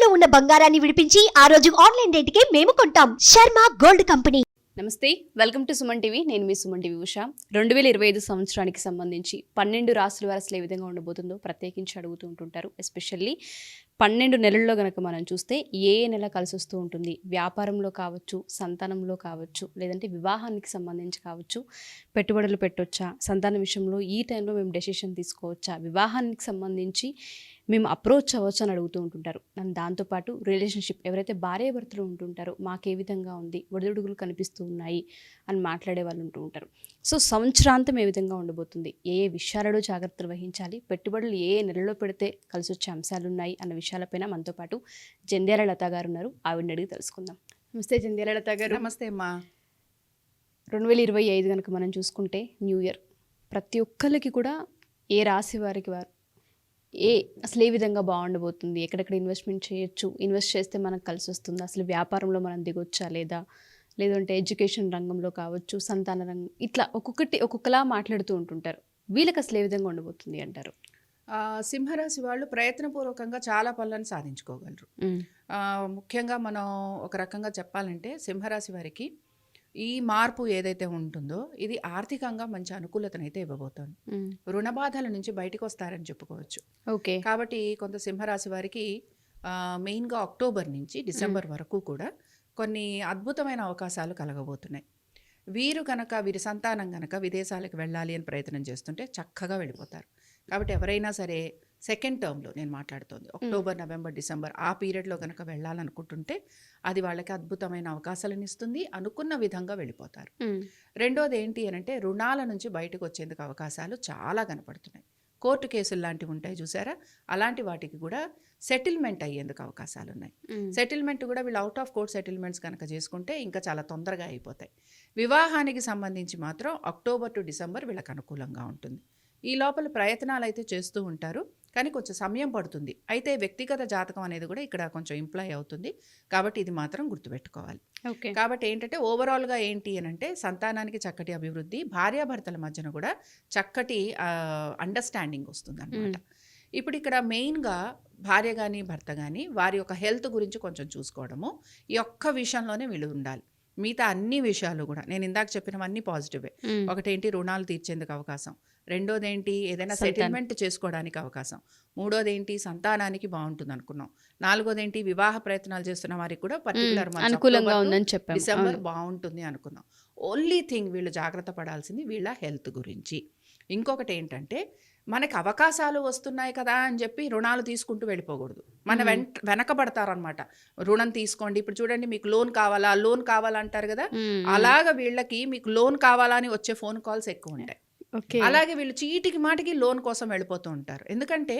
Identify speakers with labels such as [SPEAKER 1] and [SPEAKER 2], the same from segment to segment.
[SPEAKER 1] ఇంట్లో ఉన్న బంగారాన్ని విడిపించి ఆ రోజు ఆన్లైన్ రేటుకే మేము కొంటాం. Sharma gold company.
[SPEAKER 2] నమస్తే, వెల్కమ్ టు సుమన్ టీవీ. నేను మీ సుమన్ టీవీ ఉష. 2025 సంవత్సరానికి సంబంధించి 12 రాశుల వారు అసలు ఏ విధంగా ఉండబోతుందో ప్రత్యేకించి అడుగుతూ ఉంటుంటారు. ఎస్పెషల్లీ 12 నెలల్లో కనుక మనం చూస్తే ఏ నెల కలిసి వస్తూ ఉంటుంది, వ్యాపారంలో కావచ్చు, సంతానంలో కావచ్చు, లేదంటే వివాహానికి సంబంధించి కావచ్చు, పెట్టుబడులు పెట్టొచ్చా, సంతానం విషయంలో ఈ టైంలో మేము డెసిషన్ తీసుకోవచ్చా, వివాహానికి సంబంధించి మేము అప్రోచ్ అవ్వచ్చు అని అడుగుతూ ఉంటుంటారు. అండ్ దాంతోపాటు రిలేషన్షిప్ ఎవరైతే భార్యాభర్తలు ఉంటుంటారో మాకు ఏ విధంగా ఉంది, ఒడిదుడుగులు కనిపిస్తూ ఉన్నాయి అని మాట్లాడే వాళ్ళు ఉంటూ ఉంటారు. సో సంవత్సరాంతం ఏ విధంగా ఉండబోతుంది, ఏ విషయాలలో జాగ్రత్తలు వహించాలి, పెట్టుబడులు ఏ నెలలో పెడితే కలిసి వచ్చే అంశాలు ఉన్నాయి అన్న విషయాలపైన మనతో పాటు జంధ్యాల లత గారు ఉన్నారు. ఆవిడని అడిగి తెలుసుకుందాం. నమస్తే జంధ్యాల లత గారు.
[SPEAKER 3] నమస్తే అమ్మా.
[SPEAKER 2] 2025 కనుక మనం చూసుకుంటే న్యూ ఇయర్ ప్రతి ఒక్కరికి కూడా ఏ రాశి వారికి వారు అసలు ఏ విధంగా బాగుండబోతుంది, ఎక్కడెక్కడ ఇన్వెస్ట్మెంట్ చేయొచ్చు, ఇన్వెస్ట్ చేస్తే మనకు కలిసి వస్తుంది, అసలు వ్యాపారంలో మనం దిగొచ్చా లేదంటే ఎడ్యుకేషన్ రంగంలో కావచ్చు, సంతాన రంగం, ఇట్లా ఒక్కొక్కలా మాట్లాడుతూ ఉంటుంటారు. వీళ్ళకి అసలు ఏ విధంగా ఉండబోతుంది అంటారు?
[SPEAKER 3] సింహరాశి వాళ్ళు ప్రయత్నపూర్వకంగా చాలా పనులను సాధించుకోగలరు. ముఖ్యంగా మనం ఒక రకంగా చెప్పాలంటే సింహరాశి వారికి ఈ మార్పు ఏదైతే ఉంటుందో ఇది ఆర్థికంగా మంచి అనుకూలతనైతే ఇవ్వబోతోంది. రుణ బాధల నుంచి బయటకు వస్తారని చెప్పుకోవచ్చు.
[SPEAKER 2] ఓకే.
[SPEAKER 3] కాబట్టి కొంత సింహరాశి వారికి మెయిన్గా అక్టోబర్ నుంచి డిసెంబర్ వరకు కూడా కొన్ని అద్భుతమైన అవకాశాలు కలగబోతున్నాయి. వీరి సంతానం గనక విదేశాలకు వెళ్ళాలి అని ప్రయత్నం చేస్తుంటే చక్కగా వెళ్ళిపోతారు. కాబట్టి ఎవరైనా సరే సెకండ్ టర్మ్లో నేను మాట్లాడుతోంది అక్టోబర్, నవంబర్, డిసెంబర్ ఆ పీరియడ్లో కనుక వెళ్ళాలనుకుంటుంటే అది వాళ్ళకి అద్భుతమైన అవకాశాలను ఇస్తుంది. అనుకున్న విధంగా వెళ్ళిపోతారు. రెండోది ఏంటి అని అంటే రుణాల నుంచి బయటకు వచ్చేందుకు అవకాశాలు చాలా కనపడుతున్నాయి. కోర్టు కేసులు లాంటివి ఉంటాయి చూసారా, అలాంటి వాటికి కూడా సెటిల్మెంట్ అయ్యేందుకు అవకాశాలు ఉన్నాయి. సెటిల్మెంట్ కూడా వీళ్ళు అవుట్ ఆఫ్ కోర్ట్ సెటిల్మెంట్స్ కనుక చేసుకుంటే ఇంకా చాలా తొందరగా అయిపోతాయి. వివాహానికి సంబంధించి మాత్రం అక్టోబర్ టు డిసెంబర్ వీళ్ళకి అనుకూలంగా ఉంటుంది. ఈ లోపల ప్రయత్నాలు అయితే చేస్తూ ఉంటారు, కానీ కొంచెం సమయం పడుతుంది. అయితే వ్యక్తిగత జాతకం అనేది కూడా ఇక్కడ కొంచెం ఇంప్లాయ్ అవుతుంది. కాబట్టి ఇది మాత్రం గుర్తుపెట్టుకోవాలి. కాబట్టి ఏంటంటే ఓవరాల్గా ఏంటి అని అంటే సంతానానికి చక్కటి అభివృద్ధి, భార్యాభర్తల మధ్యన కూడా చక్కటి అండర్స్టాండింగ్ వస్తుంది అన్నమాట. ఇప్పుడు ఇక్కడ మెయిన్గా భార్య కానీ భర్త కానీ వారి యొక్క హెల్త్ గురించి కొంచెం చూసుకోవడము, ఈ ఒక్క విషయంలోనే వీళ్ళు ఉండాలి. మిగతా అన్ని విషయాలు కూడా నేను ఇందాక చెప్పినవన్నీ పాజిటివే. ఒకటేంటి రుణాలు తీర్చేందుకు అవకాశం, రెండోదేంటి ఏదైనా సెటిల్మెంట్ చేసుకోవడానికి అవకాశం, మూడోదేంటి సంతానానికి బాగుంటుంది అనుకున్నాం, నాలుగోదేంటి వివాహ ప్రయత్నాలు చేస్తున్న వారికి కూడా పర్టికులర్ డిసెంబర్ బాగుంటుంది అనుకున్నాం. ఓన్లీ థింగ్ వీళ్ళు జాగ్రత్త పడాల్సింది వీళ్ళ హెల్త్ గురించి. ఇంకొకటి ఏంటంటే మనకి అవకాశాలు వస్తున్నాయి కదా అని చెప్పి రుణాలు తీసుకుంటూ వెళ్ళిపోకూడదు. వెనకబడతారనమాట. రుణం తీసుకోండి, ఇప్పుడు చూడండి మీకు లోన్ కావాలా అంటారు కదా, అలాగా వీళ్ళకి మీకు లోన్ కావాలా అని వచ్చే ఫోన్ కాల్స్ ఎక్కువ ఉంటాయి. అలాగే వీళ్ళు చీటికి మాటికి లోన్ కోసం వెళ్ళిపోతూ ఉంటారు. ఎందుకంటే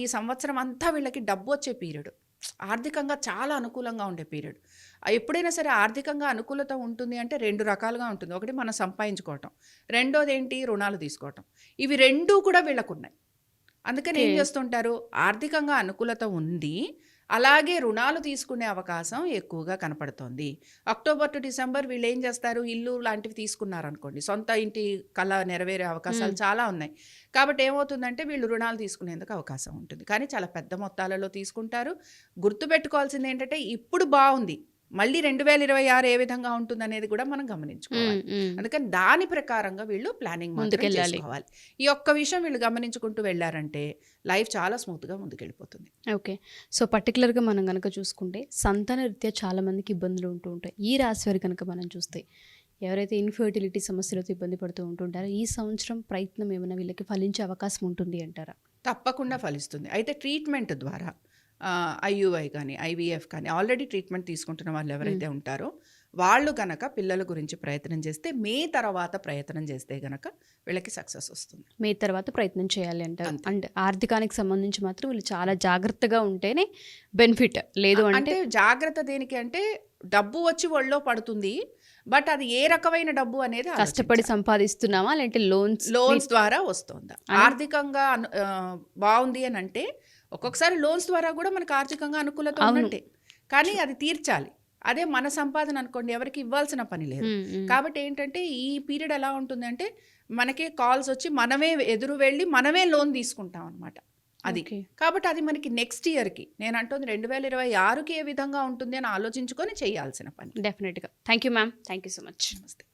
[SPEAKER 3] ఈ సంవత్సరం అంతా వీళ్ళకి డబ్బు వచ్చే పీరియడ్, ఆర్థికంగా చాలా అనుకూలంగా ఉండే పీరియడ్. ఎప్పుడైనా సరే ఆర్థికంగా అనుకూలత ఉంటుంది అంటే రెండు రకాలుగా ఉంటుంది. ఒకటి మనం సంపాదించుకోవటం, రెండోది ఏంటి రుణాలు తీసుకోవటం. ఇవి రెండూ కూడా వీళ్ళకు ఉన్నాయి. అందుకని ఏం చేస్తుంటారు, ఆర్థికంగా అనుకూలత ఉంది, అలాగే రుణాలు తీసుకునే అవకాశం ఎక్కువగా కనపడుతోంది. అక్టోబర్ టు డిసెంబర్ వీళ్ళు ఏం చేస్తారు, ఇల్లు లాంటివి తీసుకున్నారనుకోండి, సొంత ఇంటి కళ నెరవేరే అవకాశాలు చాలా ఉన్నాయి. కాబట్టి ఏమవుతుందంటే వీళ్ళు రుణాలు తీసుకునేందుకు అవకాశం ఉంటుంది, కానీ చాలా పెద్ద మొత్తాలలో తీసుకుంటారు. గుర్తుపెట్టుకోవాల్సింది ఏంటంటే ఇప్పుడు బాగుంది, మళ్ళీ 2026 ఏ విధంగా ఉంటుంది అనేది కూడా మనం గమనించుకోవాలి. అందుకని దాని ప్రకారంగా వీళ్ళు ప్లానింగ్ చేసుకోవాలి. ఈ ఒక్క విషయం వీళ్ళు గమనించుకుంటూ వెళ్ళారంటే లైఫ్ చాలా స్మూత్గా ముందుకెళ్ళిపోతుంది.
[SPEAKER 2] ఓకే. సో పర్టికులర్గా మనం కనుక చూసుకుంటే సంతాన రీత్యా చాలా మందికి ఇబ్బందులు ఉంటూ ఉంటాయి. ఈ రాశి వారి కనుక మనం చూస్తే ఎవరైతే ఇన్ఫర్టిలిటీ సమస్యలతో ఇబ్బంది పడుతూ ఉంటుంటారో ఈ సంవత్సరం ప్రయత్నం ఏమైనా వీళ్ళకి ఫలించే అవకాశం ఉంటుంది అంటారా?
[SPEAKER 3] తప్పకుండా ఫలిస్తుంది. అయితే ట్రీట్మెంట్ ద్వారా IUI కానీ IVF కానీ ఆల్రెడీ ట్రీట్మెంట్ తీసుకుంటున్న వాళ్ళు ఎవరైతే ఉంటారో వాళ్ళు కనుక పిల్లల గురించి ప్రయత్నం చేస్తే మే తర్వాత ప్రయత్నం చేస్తే కనుక వీళ్ళకి సక్సెస్ వస్తుంది.
[SPEAKER 2] మే తర్వాత ప్రయత్నం చేయాలి అంటారు. అండ్ ఆర్థికానికి సంబంధించి మాత్రం వీళ్ళు చాలా జాగ్రత్తగా ఉంటేనే బెనిఫిట్. లేదు అంటే
[SPEAKER 3] జాగ్రత్త దేనికి అంటే డబ్బు వచ్చి ఒళ్ళో పడుతుంది, బట్ అది ఏ రకమైన డబ్బు అనేది
[SPEAKER 2] కష్టపడి సంపాదిస్తున్నామా లేదంటే లోన్స్ ద్వారా
[SPEAKER 3] వస్తుందా. ఆర్థికంగా బాగుంది అని అంటే ఒక్కొక్కసారి లోన్స్ ద్వారా కూడా మనకు ఆర్థికంగా అనుకూలత ఉన్నట్టే, కానీ అది తీర్చాలి. అదే మన సంపాదన అనుకోండి ఎవరికి ఇవ్వాల్సిన పని లేదు. కాబట్టి ఏంటంటే ఈ పీరియడ్ ఎలా ఉంటుంది అంటే మనకే కాల్స్ వచ్చి మనమే ఎదురు వెళ్ళి మనమే లోన్ తీసుకుంటాం అనమాట. అది
[SPEAKER 2] Okay.
[SPEAKER 3] కాబట్టి అది మనకి నెక్స్ట్ ఇయర్కి నేను అంటుంది 2026కి ఏ విధంగా ఉంటుంది అని ఆలోచించుకొని చేయాల్సిన పని.
[SPEAKER 2] డెఫినెట్గా. Thank you ma'am, thank you so much.
[SPEAKER 3] నమస్తే.